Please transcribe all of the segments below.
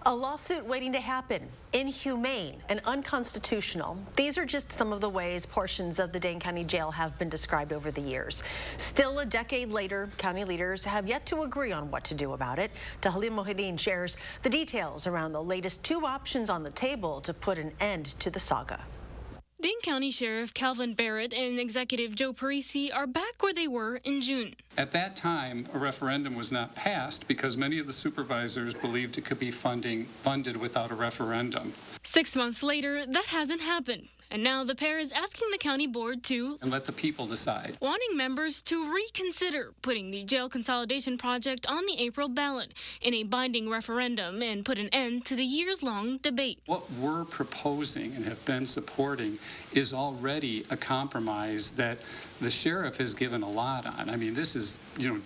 A lawsuit waiting to happen. Inhumane and unconstitutional. These are just some of the ways portions of the Dane County Jail have been described over the years. Still, a decade later, county leaders have yet to agree on what to do about it. Tahalim Mohideen shares the details around the latest two options on the table to put an end to the saga. Dane County Sheriff Kalvin Barrett and Executive Joe Parisi are back where they were in June. At that time, a referendum was not passed because many of the supervisors believed it could be funded without a referendum. 6 months later, that hasn't happened. And now the pair is asking the county board to And let the people decide. Wanting members to reconsider putting the jail consolidation project on the April ballot in a binding referendum and put an end to the years-long debate. What we're proposing and have been supporting is already a compromise that the sheriff has given a lot on. I mean, this is,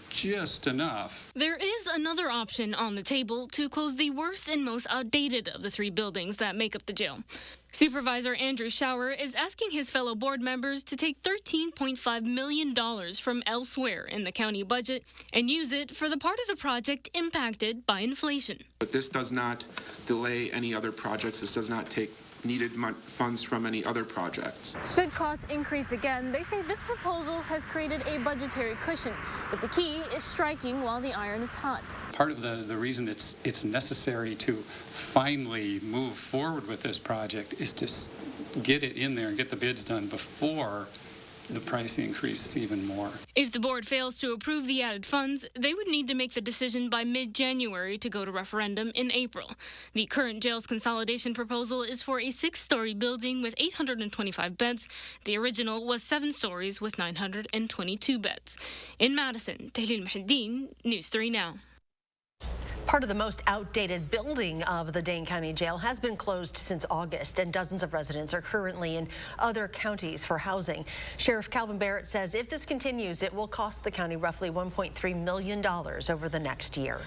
just enough. There is another option on the table to close the worst and most outdated of the three buildings that make up the jail. Supervisor Andrew Shower is asking his fellow board members to take $13.5 million from elsewhere in the county budget and use it for the part of the project impacted by inflation. But this does not delay any other projects. This does not take needed funds from any other projects. Should costs increase again, they say this proposal has created a budgetary cushion, but the key is striking while the iron is hot. Part of the reason it's necessary to finally move forward with this project is to get it in there and get the bids done before the price increases even more. If the board fails to approve the added funds, they would need to make the decision by mid-January to go to referendum in April. The current jail's consolidation proposal is for a 6-story building with 825 beds. The original was 7 stories with 922 beds. In Madison, Tahalim Mohideen, News 3 Now. Part of the most outdated building of the Dane County Jail has been closed since August, and dozens of residents are currently in other counties for housing. Sheriff Kalvin Barrett says if this continues, it will cost the county roughly $1.3 million over the next year.